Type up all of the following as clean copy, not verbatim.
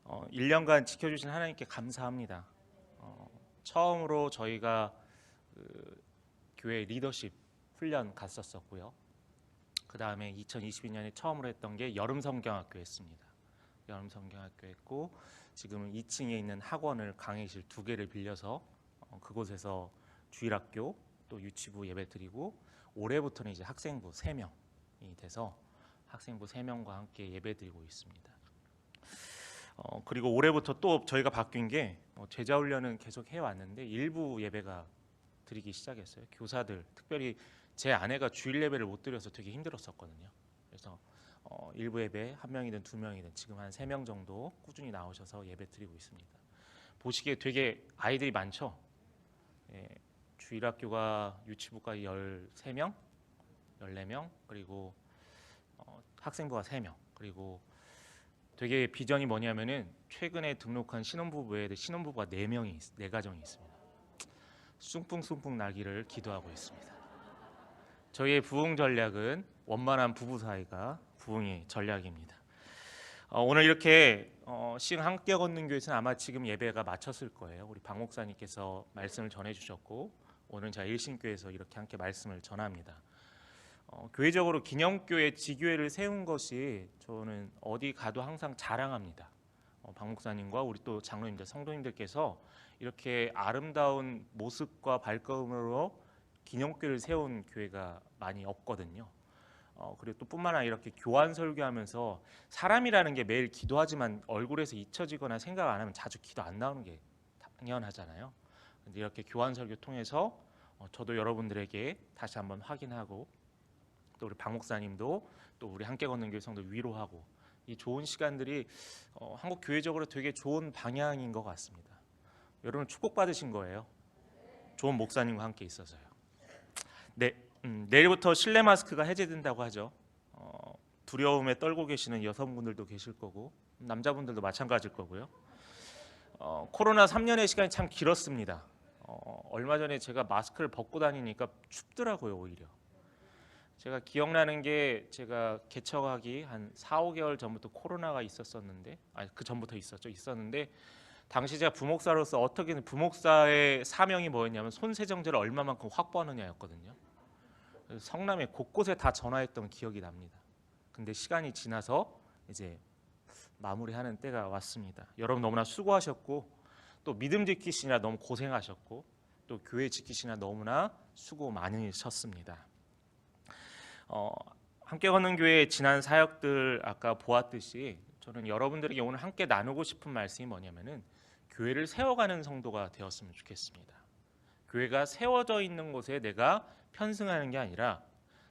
1년간 지켜주신 하나님께 감사합니다. 처음으로 저희가 교회 리더십 훈련 갔었었고요. 그 다음에 2022년에 처음으로 했던 게 여름 성경학교였습니다. 여름 성경학교 했고, 지금은 2층에 있는 학원을 강의실 2개를 빌려서 그곳에서 주일학교 또 유치부 예배 드리고, 올해부터는 이제 학생부 3명이 돼서 학생부 3명과 함께 예배 드리고 있습니다. 그리고 올해부터 또 저희가 바뀐 게 제자 훈련은 계속 해왔는데 일부 예배가 드리기 시작했어요. 교사들, 특별히 제 아내가 주일 예배를 못 드려서 되게 힘들었었거든요. 그래서 일부 예배 1명이든 2명이든 지금 한 3명 정도 꾸준히 나오셔서 예배 드리고 있습니다. 보시기에 되게 아이들이 많죠. 예, 주일학교가 유치부까지 13명, 14명, 그리고 학생부가 3명, 그리고 되게 비전이 뭐냐면은 최근에 등록한 신혼부부 외에 신혼부부가 4가정이 있습니다. 숭풍숭풍 나기를 기도하고 있습니다. 저희의 부흥 전략은 원만한 부부 사이가 부흥의 전략입니다. 오늘 이렇게 시흥 함께 걷는 교회에서는 아마 지금 예배가 마쳤을 거예요. 우리 박 목사님께서 말씀을 전해주셨고, 오늘 제가 일신교회에서 이렇게 함께 말씀을 전합니다. 교회적으로 기념교회 지교회를 세운 것이 저는 어디 가도 항상 자랑합니다. 박 목사님과 우리 또 장로님들, 성도님들께서 이렇게 아름다운 모습과 발걸음으로 기념교회를 세운 교회가 많이 없거든요. 그리고 또 뿐만 아니라 이렇게 교환 설교하면서 사람이라는 게 매일 기도하지만 얼굴에서 잊혀지거나 생각 안 하면 자주 기도 안 나오는 게 당연하잖아요. 근데 이렇게 교환 설교 통해서 저도 여러분들에게 다시 한번 확인하고, 또 우리 박 목사님도 또 우리 함께 걷는 교회 성도 위로하고, 이 좋은 시간들이 한국 교회적으로 되게 좋은 방향인 것 같습니다. 여러분 축복받으신 거예요. 좋은 목사님과 함께 있어서요. 네, 내일부터 실내 마스크가 해제된다고 하죠. 두려움에 떨고 계시는 여성분들도 계실 거고 남자분들도 마찬가지일 거고요. 코로나 3년의 시간이 참 길었습니다. 얼마 전에 제가 마스크를 벗고 다니니까 춥더라고요. 오히려 제가 기억나는 게, 제가 개척하기 한 4, 5개월 전부터 코로나가 있었었는데, 그 전부터 있었는데 당시 제가 부목사로서 어떻게든 부목사의 사명이 뭐였냐면 손세정제를 얼마만큼 확보하느냐였거든요. 그래서 성남에 곳곳에 다 전화했던 기억이 납니다. 근데 시간이 지나서 이제 마무리하는 때가 왔습니다. 여러분 너무나 수고하셨고, 또 믿음 지키시느라 너무 고생하셨고, 또 교회 지키시느라 너무나 수고 많으셨습니다. 함께 걷는 교회의 지난 사역들 아까 보았듯이 저는 여러분들에게 오늘 함께 나누고 싶은 말씀이 뭐냐면은 교회를 세워가는 성도가 되었으면 좋겠습니다. 교회가 세워져 있는 곳에 내가 편승하는 게 아니라,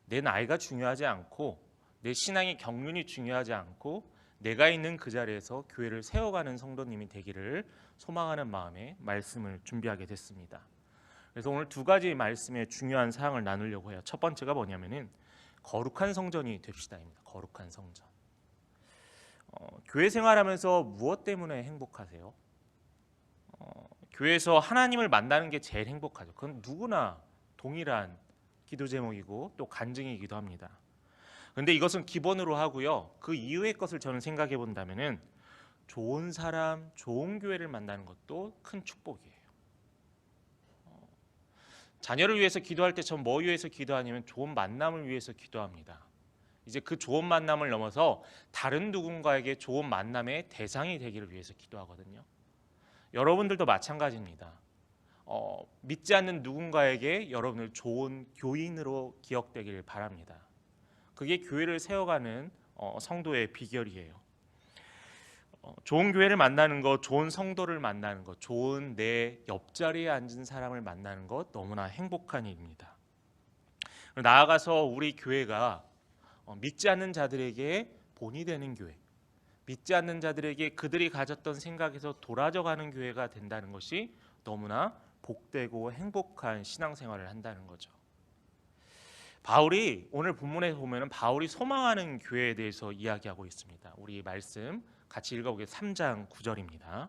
내 나이가 중요하지 않고 내 신앙의 경륜이 중요하지 않고 내가 있는 그 자리에서 교회를 세워가는 성도님이 되기를 소망하는 마음에 말씀을 준비하게 됐습니다. 그래서 오늘 2가지 말씀의 중요한 사항을 나누려고 해요. 첫 번째가 뭐냐면은 거룩한 성전이 됩시다입니다. 거룩한 성전. 교회 생활하면서 무엇 때문에 행복하세요? 교회에서 하나님을 만나는 게 제일 행복하죠. 그건 누구나 동일한 기도 제목이고 또 간증이기도 합니다. 그런데 이것은 기본으로 하고요. 그 이후의 것을 저는 생각해 본다면은 좋은 사람, 좋은 교회를 만나는 것도 큰 축복이에요. 자녀를 위해서 기도할 때 전 뭐 위해서 기도하냐면 좋은 만남을 위해서 기도합니다. 이제 그 좋은 만남을 넘어서 다른 누군가에게 좋은 만남의 대상이 되기를 위해서 기도하거든요. 여러분들도 마찬가지입니다. 믿지 않는 누군가에게 여러분을 좋은 교인으로 기억되길 바랍니다. 그게 교회를 세워가는 성도의 비결이에요. 좋은 교회를 만나는 것, 좋은 성도를 만나는 것, 좋은 내 옆자리에 앉은 사람을 만나는 것, 너무나 행복한 일입니다. 나아가서 우리 교회가 믿지 않는 자들에게 본이 되는 교회, 믿지 않는 자들에게 그들이 가졌던 생각에서 돌아져가는 교회가 된다는 것이 너무나 복되고 행복한 신앙생활을 한다는 거죠. 바울이 오늘 본문에 보면 바울이 소망하는 교회에 대해서 이야기하고 있습니다. 우리 말씀 같이 읽어보겠습니다. 3장 9절입니다.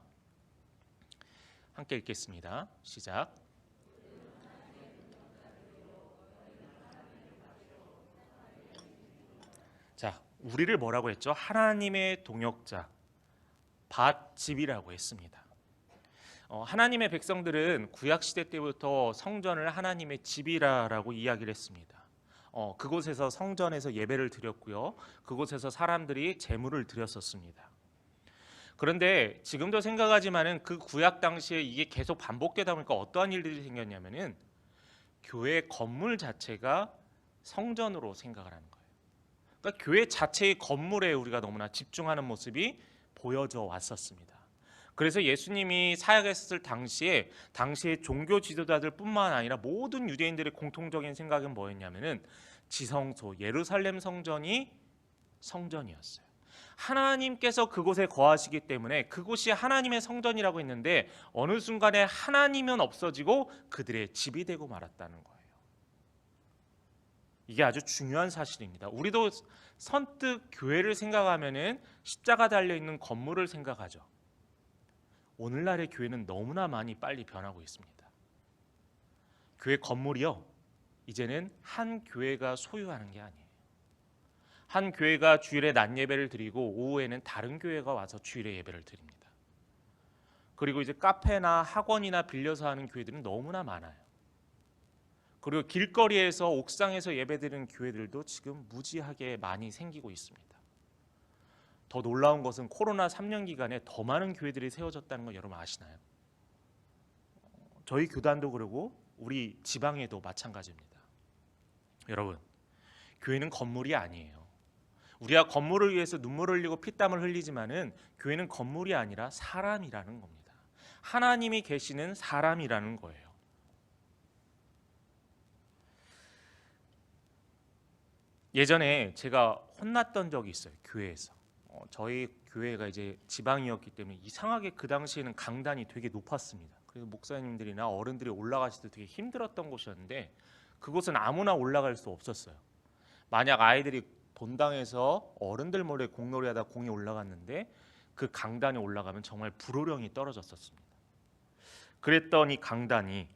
함께 읽겠습니다. 시작. 자, 우리를 뭐라고 했죠? 하나님의 동역자, 밭집이라고 했습니다. 하나님의 백성들은 구약 시대 때부터 성전을 하나님의 집이라고 이야기를 했습니다. 그곳에서 성전에서 예배를 드렸고요. 그곳에서 사람들이 제물을 드렸었습니다. 그런데 지금도 생각하지만은 그 구약 당시에 이게 계속 반복되다 보니까 어떠한 일들이 생겼냐면은 교회 건물 자체가 성전으로 생각을 하는 거예요. 그러니까 교회 자체의 건물에 우리가 너무나 집중하는 모습이 보여져 왔었습니다. 그래서 예수님이 사역했을 당시에 종교 지도자들뿐만 아니라 모든 유대인들의 공통적인 생각은 뭐였냐면은 지성소 예루살렘 성전이 성전이었어요. 하나님께서 그곳에 거하시기 때문에 그곳이 하나님의 성전이라고 했는데 어느 순간에 하나님은 없어지고 그들의 집이 되고 말았다는 거예요. 이게 아주 중요한 사실입니다. 우리도 선뜻 교회를 생각하면은 십자가 달려 있는 건물을 생각하죠. 오늘날의 교회는 너무나 많이 빨리 변하고 있습니다. 교회 건물이요, 이제는 한 교회가 소유하는 게 아니에요. 한 교회가 주일에 낮 예배를 드리고 오후에는 다른 교회가 와서 주일에 예배를 드립니다. 그리고 이제 카페나 학원이나 빌려서 하는 교회들은 너무나 많아요. 그리고 길거리에서 옥상에서 예배드리는 교회들도 지금 무지하게 많이 생기고 있습니다. 더 놀라운 것은 코로나 3년 기간에 더 많은 교회들이 세워졌다는 거 여러분 아시나요? 저희 교단도 그러고 우리 지방에도 마찬가지입니다. 여러분, 교회는 건물이 아니에요. 우리가 건물을 위해서 눈물을 흘리고 피땀을 흘리지만은 교회는 건물이 아니라 사람이라는 겁니다. 하나님이 계시는 사람이라는 거예요. 예전에 제가 혼났던 적이 있어요. 교회에서. 저희 교회가 이제 지방이었기 때문에 이상하게 그 당시에는 강단이 되게 높았습니다. 그래서 목사님들이나 어른들이 올라가실 때 되게 힘들었던 곳이었는데 그곳은 아무나 올라갈 수 없었어요. 만약 아이들이 본당에서 어른들 몰래 공놀이 하다 공이 올라갔는데 그 강단에 올라가면 정말 불호령이 떨어졌었습니다. 그랬더니 강단이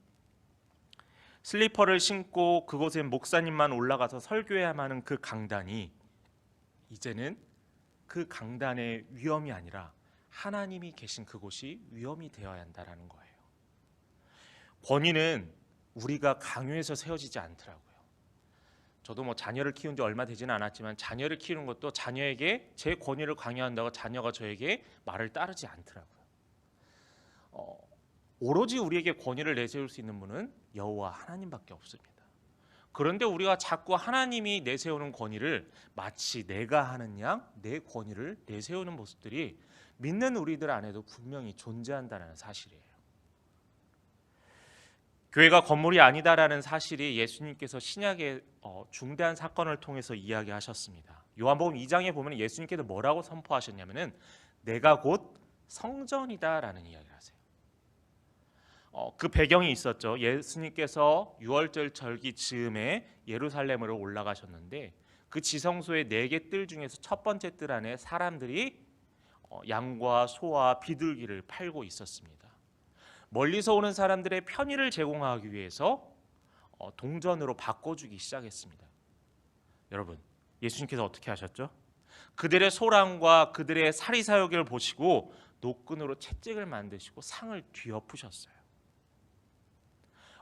슬리퍼를 신고 그곳에 목사님만 올라가서 설교해야만 하는 그 강단이 이제는 그 강단의 위험이 아니라 하나님이 계신 그곳이 위험이 되어야 한다는 거예요. 권위는 우리가 강요해서 세워지지 않더라고요. 저도 자녀를 키운 지 얼마 되지는 않았지만 자녀를 키우는 것도 자녀에게 제 권위를 강요한다고 자녀가 저에게 말을 따르지 않더라고요. 오로지 우리에게 권위를 내세울 수 있는 분은 여호와 하나님밖에 없습니다. 그런데 우리가 자꾸 하나님이 내세우는 권위를 마치 내가 하는 양 내 권위를 내세우는 모습들이 믿는 우리들 안에도 분명히 존재한다는 사실이에요. 교회가 건물이 아니다라는 사실이 예수님께서 신약의 중대한 사건을 통해서 이야기하셨습니다. 요한복음 2장에 보면 예수님께서 뭐라고 선포하셨냐면은 내가 곧 성전이다라는 이야기를 하세요. 그 배경이 있었죠. 예수님께서 유월절 절기 즈음에 예루살렘으로 올라가셨는데 그 지성소의 4개 뜰 중에서 첫 번째 뜰 안에 사람들이 양과 소와 비둘기를 팔고 있었습니다. 멀리서 오는 사람들의 편의를 제공하기 위해서 동전으로 바꿔주기 시작했습니다. 여러분, 예수님께서 어떻게 하셨죠? 그들의 소란과 그들의 사리사욕을 보시고 노끈으로 채찍을 만드시고 상을 뒤엎으셨어요.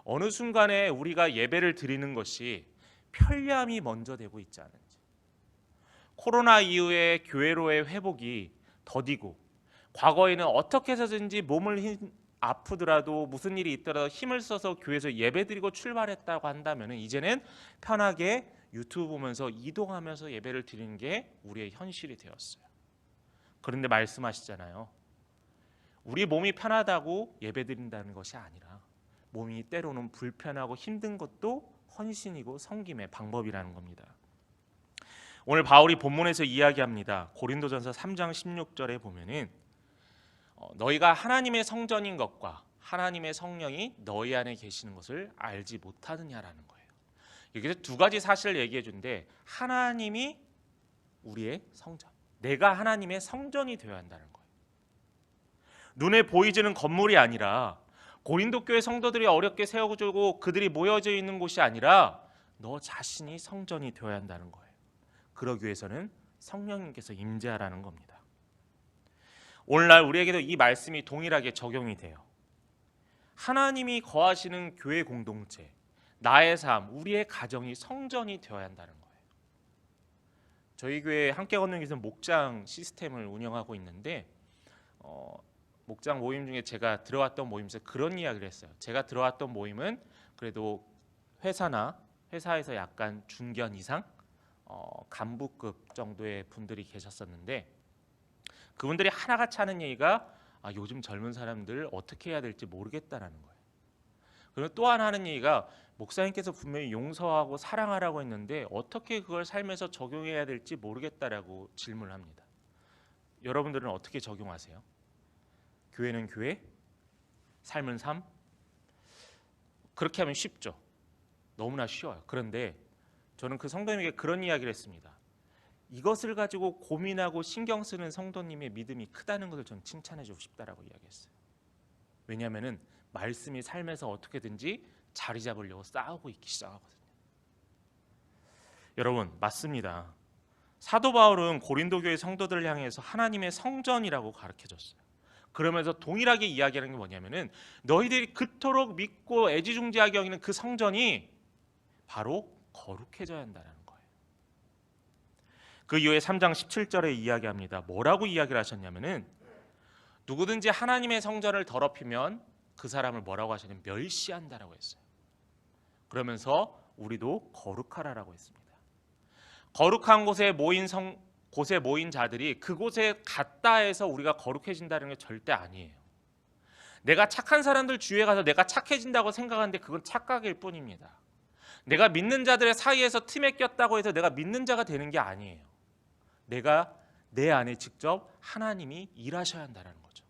어느 순간에 우리가 예배를 드리는 것이 편리함이 먼저 되고 있지 않은지, 코로나 이후에 교회로의 회복이 더디고 과거에는 어떻게 해서든지 몸을 아프더라도 무슨 일이 있더라도 힘을 써서 교회에서 예배드리고 출발했다고 한다면 이제는 편하게 유튜브 보면서 이동하면서 예배를 드리는 게 우리의 현실이 되었어요. 그런데 말씀하시잖아요. 우리 몸이 편하다고 예배드린다는 것이 아니라 몸이 때로는 불편하고 힘든 것도 헌신이고 섬김의 방법이라는 겁니다. 오늘 바울이 본문에서 이야기합니다. 고린도전서 3장 16절에 보면은 너희가 하나님의 성전인 것과 하나님의 성령이 너희 안에 계시는 것을 알지 못하느냐라는 거예요. 여기서 두 가지 사실을 얘기해 준데 하나님이 우리의 성전, 내가 하나님의 성전이 되어야 한다는 거예요. 눈에 보이지는 건물이 아니라 고린도 교회 성도들이 어렵게 세워주고 그들이 모여져 있는 곳이 아니라 너 자신이 성전이 되어야 한다는 거예요. 그러기 위해서는 성령님께서 임재하라는 겁니다. 오늘날 우리에게도 이 말씀이 동일하게 적용이 돼요. 하나님이 거하시는 교회 공동체, 나의 삶, 우리의 가정이 성전이 되어야 한다는 거예요. 저희 교회 함께 걷는 길에서 목장 시스템을 운영하고 있는데 목장 모임 중에 제가 들어왔던 모임에서 그런 이야기를 했어요. 제가 들어왔던 모임은 그래도 회사에서 약간 중견 이상 간부급 정도의 분들이 계셨었는데 그분들이 하나같이 하는 얘기가 요즘 젊은 사람들 어떻게 해야 될지 모르겠다라는 거예요. 그리고 또 하나 하는 얘기가 목사님께서 분명히 용서하고 사랑하라고 했는데 어떻게 그걸 삶에서 적용해야 될지 모르겠다라고 질문을 합니다. 여러분들은 어떻게 적용하세요? 교회는 교회, 삶은 삶. 그렇게 하면 쉽죠. 너무나 쉬워요. 그런데 저는 그 성도님에게 그런 이야기를 했습니다. 이것을 가지고 고민하고 신경 쓰는 성도님의 믿음이 크다는 것을 저는 칭찬해 주고 싶다라고 이야기했어요. 왜냐하면 말씀이 삶에서 어떻게든지 자리 잡으려고 싸우고 있기 시작하거든요. 여러분, 맞습니다. 사도 바울은 고린도 교회 성도들을 향해서 하나님의 성전이라고 가르쳐줬어요. 그러면서 동일하게 이야기하는 게 뭐냐면은 너희들이 그토록 믿고 애지중지하게 여기는 그 성전이 바로 거룩해져야 한다는 거예요. 그 이후에 3장 17절에 이야기합니다. 뭐라고 이야기를 하셨냐면은 누구든지 하나님의 성전을 더럽히면 그 사람을 뭐라고 하셨냐면 멸시한다라고 했어요. 그러면서 우리도 거룩하라라고 했습니다. 거룩한 곳에 모인 자들이 그곳에 갔다 해서 우리가 거룩해진다는 게 절대 아니에요. 내가 착한 사람들 주위에 가서 내가 착해진다고 생각하는데 그건 착각일 뿐입니다. 내가 믿는 자들의 사이에서 틈에 꼈다고 해서 내가 믿는 자가 되는 게 아니에요. 내가 내 안에 직접 하나님이 일하셔야 한다는 거죠.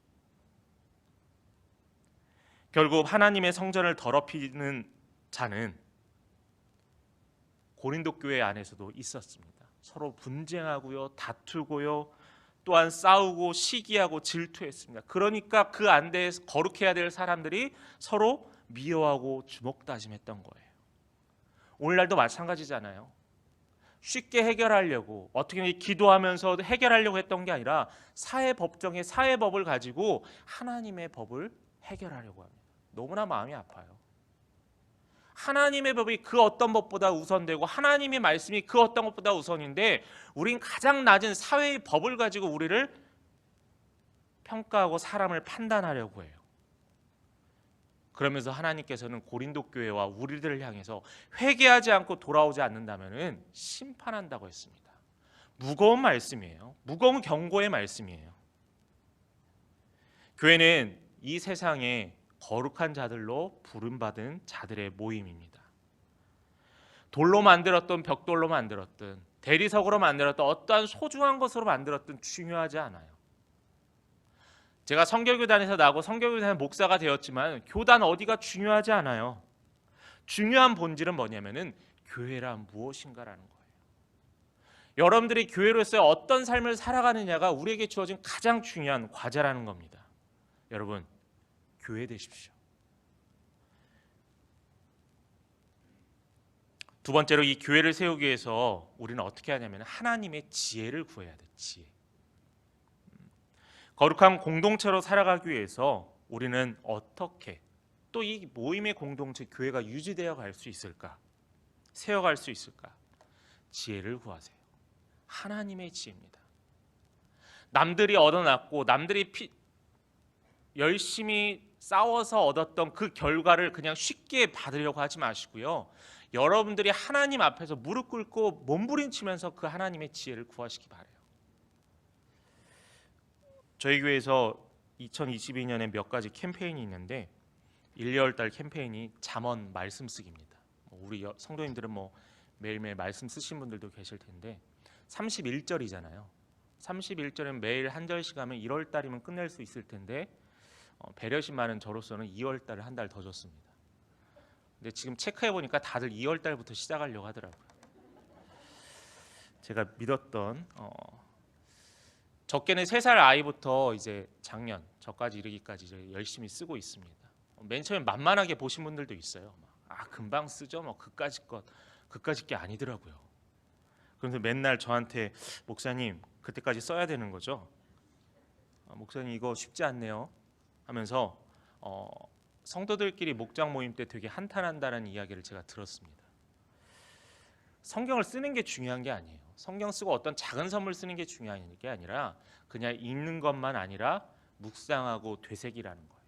결국 하나님의 성전을 더럽히는 자는 고린도 교회 안에서도 있었습니다. 서로 분쟁하고요, 다투고요, 또한 싸우고 시기하고 질투했습니다. 그러니까 그 안에서 거룩해야 될 사람들이 서로 미워하고 주먹다짐했던 거예요. 오늘날도 마찬가지잖아요. 쉽게 해결하려고 어떻게 기도하면서 해결하려고 했던 게 아니라 사회법정의 사회법을 가지고 하나님의 법을 해결하려고 합니다. 너무나 마음이 아파요. 하나님의 법이 그 어떤 법보다 우선되고 하나님의 말씀이 그 어떤 것보다 우선인데 우린 가장 낮은 사회의 법을 가지고 우리를 평가하고 사람을 판단하려고 해요. 그러면서 하나님께서는 고린도 교회와 우리들을 향해서 회개하지 않고 돌아오지 않는다면 심판한다고 했습니다. 무거운 말씀이에요. 무거운 경고의 말씀이에요. 교회는 이 세상에 거룩한 자들로 부름받은 자들의 모임입니다. 돌로 만들었던 벽돌로 만들었든 대리석으로 만들었던 어떠한 소중한 것으로 만들었든 중요하지 않아요. 제가 성결교단에서 나고 성결교단의 목사가 되었지만 교단 어디가 중요하지 않아요. 중요한 본질은 뭐냐면은 교회란 무엇인가라는 거예요. 여러분들이 교회로서의 어떤 삶을 살아가느냐가 우리에게 주어진 가장 중요한 과제라는 겁니다. 여러분, 교회 되십시오. 두 번째로 이 교회를 세우기 위해서 우리는 어떻게 하냐면 하나님의 지혜를 구해야 돼. 지혜. 거룩한 공동체로 살아가기 위해서 우리는 어떻게 또 이 모임의 공동체 교회가 유지되어 갈 수 있을까? 세워갈 수 있을까? 지혜를 구하세요. 하나님의 지혜입니다. 남들이 얻어놨고 남들이 열심히 싸워서 얻었던 그 결과를 그냥 쉽게 받으려고 하지 마시고요. 여러분들이 하나님 앞에서 무릎 꿇고 몸부림치면서 그 하나님의 지혜를 구하시기 바라요. 저희 교회에서 2022년에 몇 가지 캠페인이 있는데 1, 2월 달 캠페인이 잠언 말씀 쓰기입니다. 우리 성도님들은 매일매일 말씀 쓰신 분들도 계실 텐데 31절이잖아요. 31절은 매일 한 절씩 하면 1월 달이면 끝낼 수 있을 텐데 배려심 많은 저로서는 2월 달을 한 달 더 줬습니다. 근데 지금 체크해 보니까 다들 2월 달부터 시작하려고 하더라고요. 제가 믿었던 적게는 3살 아이부터 이제 작년 저까지 이르기까지 이제 열심히 쓰고 있습니다. 맨 처음에 만만하게 보신 분들도 있어요. 금방 쓰죠. 그까짓 게 아니더라고요. 그래서 맨날 저한테 목사님 그때까지 써야 되는 거죠? 목사님 이거 쉽지 않네요 하면서 성도들끼리 목장 모임 때 되게 한탄한다는 이야기를 제가 들었습니다. 성경을 쓰는 게 중요한 게 아니에요. 성경 쓰고 어떤 작은 선물 쓰는 게 중요한 게 아니라 그냥 읽는 것만 아니라 묵상하고 되새기라는 거예요.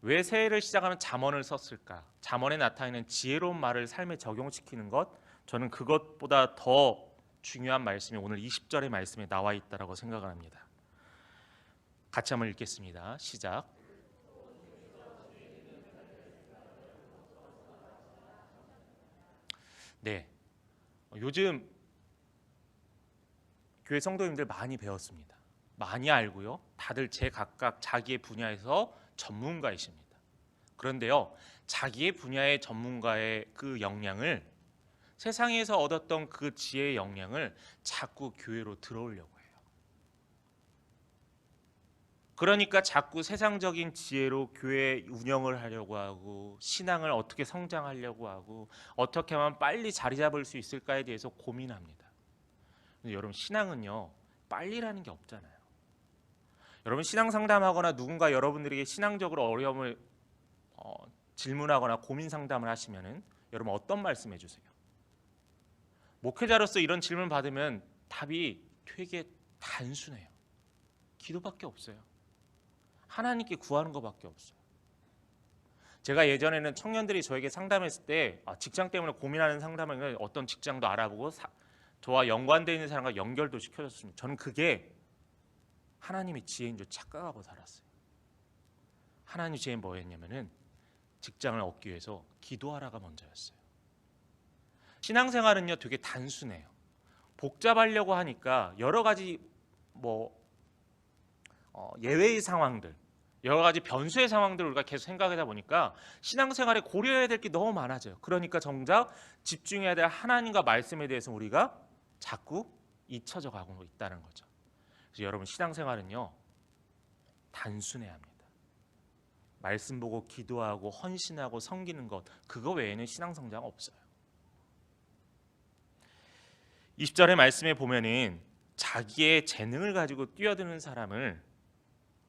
왜 새해를 시작하면 잠언을 썼을까? 잠언에 나타나는 지혜로운 말을 삶에 적용시키는 것, 저는 그것보다 더 중요한 말씀이 오늘 20절의 말씀에 나와 있다고 생각을 합니다. 같이 한번 읽겠습니다. 시작. 네, 요즘 교회 성도님들 많이 배웠습니다. 많이 알고요. 다들 제 각각 자기의 분야에서 전문가이십니다. 그런데요, 자기의 분야의 전문가의 그 역량을, 세상에서 얻었던 그 지혜의 역량을 자꾸 교회로 들어오려고 해요. 그러니까 자꾸 세상적인 지혜로 교회 운영을 하려고 하고, 신앙을 어떻게 성장하려고 하고, 어떻게 하면 빨리 자리 잡을 수 있을까에 대해서 고민합니다. 근데 여러분, 신앙은요, 빨리라는 게 없잖아요. 여러분, 신앙 상담하거나 누군가 여러분들에게 신앙적으로 어려움을 질문하거나 고민 상담을 하시면은 여러분 어떤 말씀 해주세요? 목회자로서 이런 질문 받으면 답이 되게 단순해요. 기도밖에 없어요. 하나님께 구하는 것밖에 없어요. 제가 예전에는 청년들이 저에게 상담했을 때 직장 때문에 고민하는 상담을 어떤 직장도 알아보고 저와 연관되어 있는 사람과 연결도 시켜줬습니다. 저는 그게 하나님의 지혜인 줄 착각하고 살았어요. 하나님의 지혜는 뭐였냐면은 직장을 얻기 위해서 기도하라가 먼저였어요. 신앙생활은요 되게 단순해요. 복잡하려고 하니까 여러 가지 예외의 상황들, 여러 가지 변수의 상황들을 우리가 계속 생각하다 보니까 신앙생활에 고려해야 될 게 너무 많아져요. 그러니까 정작 집중해야 될 하나님과 말씀에 대해서 우리가 자꾸 잊혀져 가고 있다는 거죠. 그래서 여러분, 신앙생활은요 단순해야 합니다. 말씀 보고 기도하고 헌신하고 섬기는 것, 그거 외에는 신앙 성장 없어요. 20절의 말씀에 보면은 자기의 재능을 가지고 뛰어드는 사람을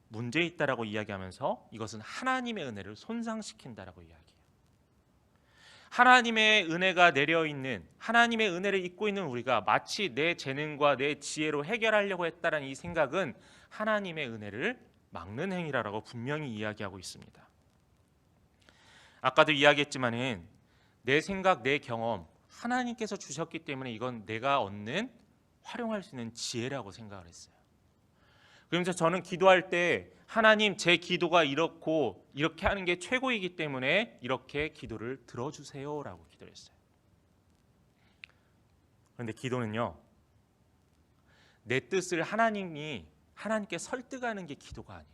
문제 있다라고 이야기하면서 이것은 하나님의 은혜를 손상시킨다라고 이야기해요. 하나님의 은혜가 내려 있는, 하나님의 은혜를 입고 있는 우리가 마치 내 재능과 내 지혜로 해결하려고 했다는 이 생각은 하나님의 은혜를 막는 행위라고 분명히 이야기하고 있습니다. 아까도 이야기했지만은 내 생각, 내 경험 하나님께서 주셨기 때문에 이건 내가 얻는, 활용할 수 있는 지혜라고 생각을 했어요. 그러면서 저는 기도할 때 하나님, 제 기도가 이렇게 하는 게 최고이기 때문에 이렇게 기도를 들어주세요라고 기도를 했어요. 그런데 기도는요, 내 뜻을 하나님께 설득하는 게 기도가 아니에요.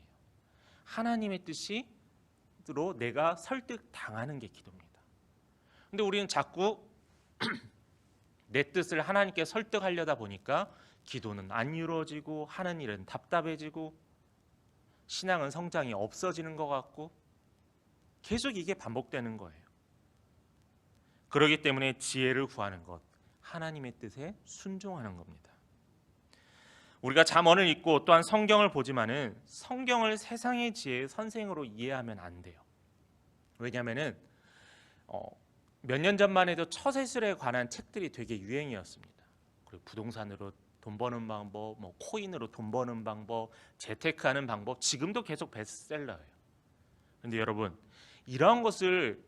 하나님의 뜻으로 내가 설득당하는 게 기도입니다. 근데 우리는 자꾸 내 뜻을 하나님께 설득하려다 보니까 기도는 안 이루어지고 하는 일은 답답해지고 신앙은 성장이 없어지는 것 같고 계속 이게 반복되는 거예요. 그렇기 때문에 지혜를 구하는 것, 하나님의 뜻에 순종하는 겁니다. 우리가 잠언을 읽고 또한 성경을 보지만은 성경을 세상의 지혜의 선생으로 이해하면 안 돼요. 왜냐하면은 몇 년 전만 해도 처세술에 관한 책들이 되게 유행이었습니다. 그리고 부동산으로 돈 버는 방법, 코인으로 돈 버는 방법, 재테크하는 방법, 지금도 계속 베스트셀러예요. 그런데 여러분, 이러한 것을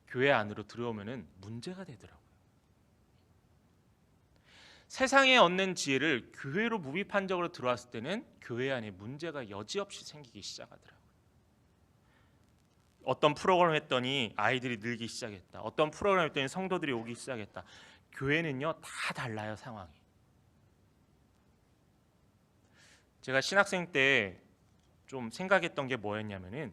교회 안으로 들어오면은 문제가 되더라고요. 세상에 얻는 지혜를 교회로 무비판적으로 들어왔을 때는 교회 안에 문제가 여지없이 생기기 시작하더라고요. 어떤 프로그램 했더니 아이들이 늘기 시작했다. 어떤 프로그램 했더니 성도들이 오기 시작했다. 교회는요 다 달라요, 상황이. 제가 신학생 때 좀 생각했던 게 뭐였냐면은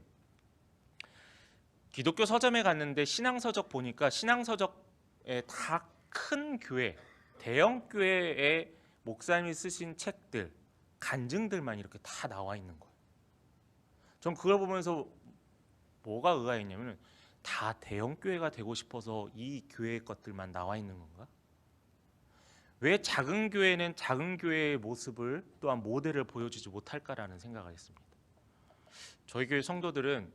기독교 서점에 갔는데 신앙서적 보니까 신앙서적에 다 큰 교회, 대형 교회의 목사님이 쓰신 책들, 간증들만 이렇게 다 나와 있는 거예요. 전 그걸 보면서 뭐가 의아했냐면 다 대형 교회가 되고 싶어서 이 교회 것들만 나와 있는 건가? 왜 작은 교회는 작은 교회의 모습을 또한 모델을 보여주지 못할까라는 생각을 했습니다. 저희 교회 성도들은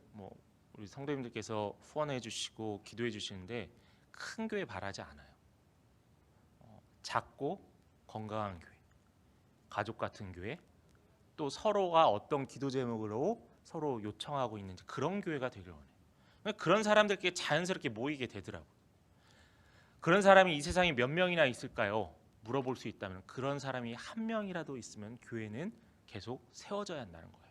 우리 성도님들께서 후원해 주시고 기도해 주시는데 큰 교회 바라지 않아요. 작고 건강한 교회, 가족 같은 교회, 또 서로가 어떤 기도 제목으로 서로 요청하고 있는지 그런 교회가 되길 원해요. 그런 사람들끼리 자연스럽게 모이게 되더라고요. 그런 사람이 이 세상에 몇 명이나 있을까요? 물어볼 수 있다면 그런 사람이 한 명이라도 있으면 교회는 계속 세워져야 한다는 거예요.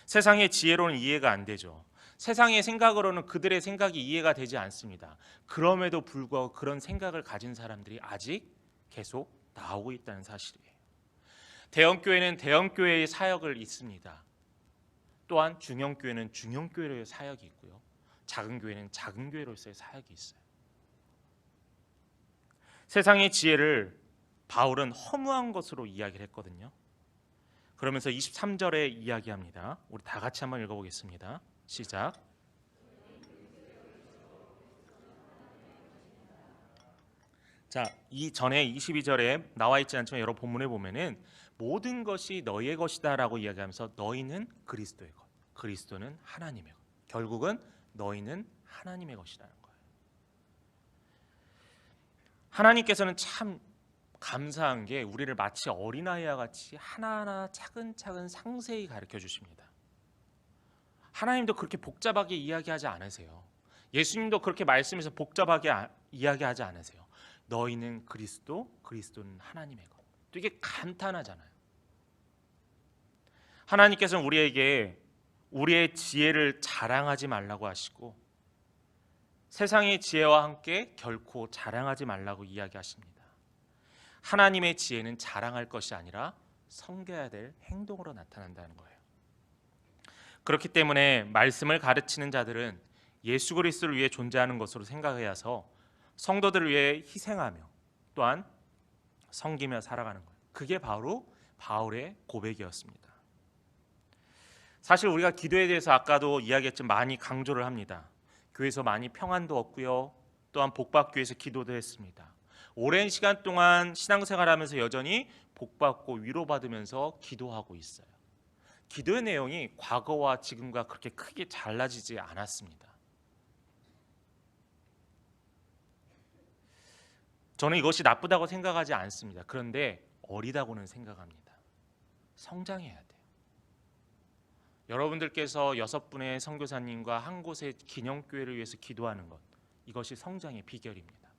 세상의 지혜로는 이해가 안 되죠. 세상의 생각으로는 그들의 생각이 이해가 되지 않습니다. 그럼에도 불구하고 그런 생각을 가진 사람들이 아직 계속 나오고 있다는 사실이에요. 대형교회는 대형교회의 사역을 있습니다. 또한 중형교회는 중형교회로의 사역이 있고요. 작은 교회는 작은 교회로서의 사역이 있어요. 세상의 지혜를 바울은 허무한 것으로 이야기를 했거든요. 그러면서 23절에 이야기합니다. 우리 다 같이 한번 읽어보겠습니다. 시작. 자, 이 전에 22절에 나와 있지 않지만 여러 본문에 보면은 모든 것이 너희의 것이다라고 이야기하면서 너희는 그리스도의 것, 그리스도는 하나님의 것. 결국은 너희는 하나님의 것이라는 거예요. 하나님께서는 참 감사한 게 우리를 마치 어린아이와 같이 하나하나 차근차근 상세히 가르쳐 주십니다. 하나님도 그렇게 복잡하게 이야기하지 않으세요. 예수님도 그렇게 말씀에서 복잡하게 이야기하지 않으세요. 너희는 그리스도, 그리스도는 하나님의 것. 되게 간단하잖아요. 하나님께서는 우리에게 우리의 지혜를 자랑하지 말라고 하시고 세상의 지혜와 함께 결코 자랑하지 말라고 이야기하십니다. 하나님의 지혜는 자랑할 것이 아니라 섬겨야 될 행동으로 나타난다는 거예요. 그렇기 때문에 말씀을 가르치는 자들은 예수 그리스도를 위해 존재하는 것으로 생각해야 해서 성도들을 위해 희생하며 또한 섬기며 살아가는 거예요. 그게 바로 바울의 고백이었습니다. 사실 우리가 기도에 대해서 아까도 이야기했지만 많이 강조를 합니다. 교회에서 많이 평안도 얻고요. 또한 복받기 위해서 기도도 했습니다. 오랜 시간 동안 신앙생활하면서 여전히 복받고 위로받으면서 기도하고 있어요. 기도의 내용이 과거와 지금과 그렇게 크게 달라지지 않았습니다. 저는 이것이 나쁘다고 생각하지 않습니다. 그런데 어리다고는 생각합니다. 성장해야 돼요. 여러분들께서 6분의 선교사님과 한 곳의 기념교회를 위해서 기도하는 것, 이것이 성장의 비결입니다.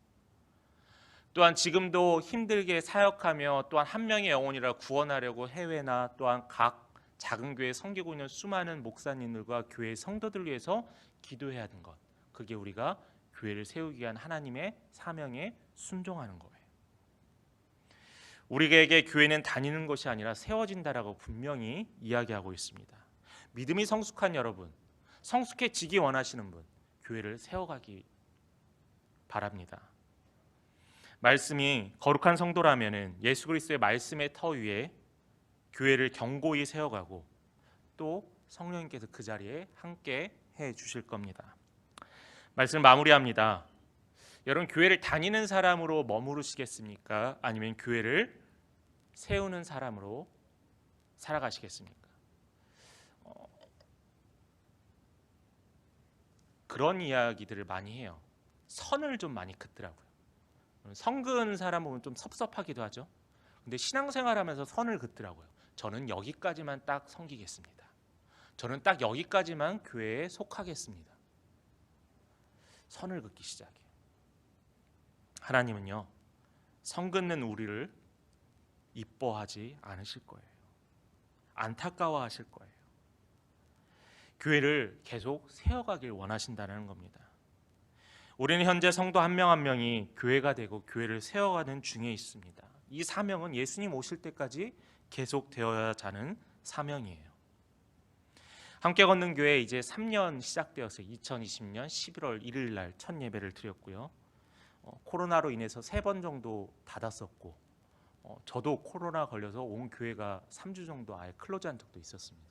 또한 지금도 힘들게 사역하며 또한 한 명의 영혼이라 구원하려고 해외나 또한 각 작은 교회 섬기고 있는 수많은 목사님들과 교회 성도들을 위해서 기도해야 하는 것, 그게 우리가 교회를 세우기 위한 하나님의 사명에 순종하는 거예요. 우리에게 교회는 다니는 것이 아니라 세워진다라고 분명히 이야기하고 있습니다. 믿음이 성숙한 여러분, 성숙해지기 원하시는 분, 교회를 세워가기 바랍니다. 말씀이 거룩한 성도라면은 예수 그리스도의 말씀의 터 위에 교회를 견고히 세워가고 또 성령님께서 그 자리에 함께 해 주실 겁니다. 말씀을 마무리합니다. 여러분, 교회를 다니는 사람으로 머무르시겠습니까? 아니면 교회를 세우는 사람으로 살아가시겠습니까? 그런 이야기들을 많이 해요. 선을 좀 많이 긋더라고요. 성근 사람 보면 좀 섭섭하기도 하죠. 근데 신앙생활하면서 선을 긋더라고요. 저는 여기까지만 딱 섬기겠습니다. 저는 딱 여기까지만 교회에 속하겠습니다. 선을 긋기 시작해요. 하나님은요, 선 긋는 우리를 이뻐하지 않으실 거예요. 안타까워하실 거예요. 교회를 계속 세워가길 원하신다는 겁니다. 우리는 현재 성도 한 명 한 명이 교회가 되고 교회를 세워가는 중에 있습니다. 이 사명은 예수님 오실 때까지 계속되어야 하는 사명이에요. 함께 걷는 교회 이제 3년 시작되었어요. 2020년 11월 1일 날 첫 예배를 드렸고요. 코로나로 인해서 3번 정도 닫았었고 저도 코로나 걸려서 온 교회가 3주 정도 아예 클로즈한 적도 있었습니다.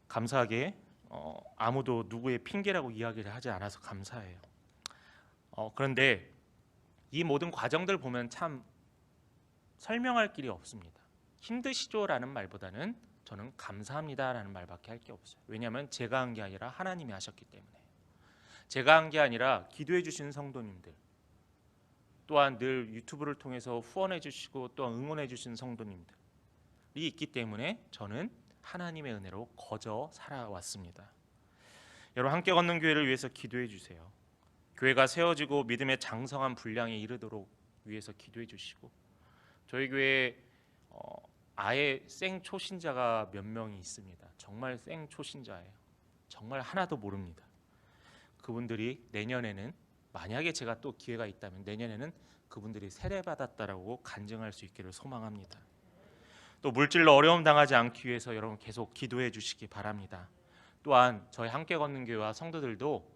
감사하게 아무도 누구의 핑계라고 이야기를 하지 않아서 감사해요. 그런데 이 모든 과정들 보면 참 설명할 길이 없습니다. 힘드시죠라는 말보다는 저는 감사합니다라는 말밖에 할 게 없어요. 왜냐하면 제가 한 게 아니라 하나님이 하셨기 때문에. 제가 한 게 아니라 기도해 주신 성도님들, 또한 늘 유튜브를 통해서 후원해 주시고 또 응원해 주신 성도님들이 있기 때문에 저는 하나님의 은혜로 거저 살아왔습니다. 여러분, 함께 걷는 교회를 위해서 기도해 주세요. 교회가 세워지고 믿음의 장성한 분량에 이르도록 위해서 기도해 주시고, 저희 교회에 아예 생 초신자가 몇 명이 있습니다. 정말 생 초신자예요. 정말 하나도 모릅니다. 그분들이 내년에는, 만약에 제가 또 기회가 있다면 내년에는 그분들이 세례받았다라고 간증할 수 있기를 소망합니다. 또 물질로 어려움 당하지 않기 위해서 여러분 계속 기도해 주시기 바랍니다. 또한 저희 함께 걷는 교회와 성도들도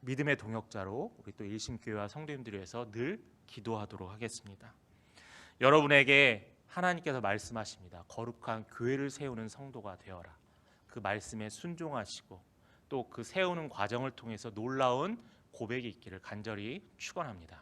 믿음의 동역자로 우리 또 일심교회와 성도님들을 위해서 늘 기도하도록 하겠습니다. 여러분에게 하나님께서 말씀하십니다. 거룩한 교회를 세우는 성도가 되어라. 그 말씀에 순종하시고 또 그 세우는 과정을 통해서 놀라운 고백이 있기를 간절히 축원합니다.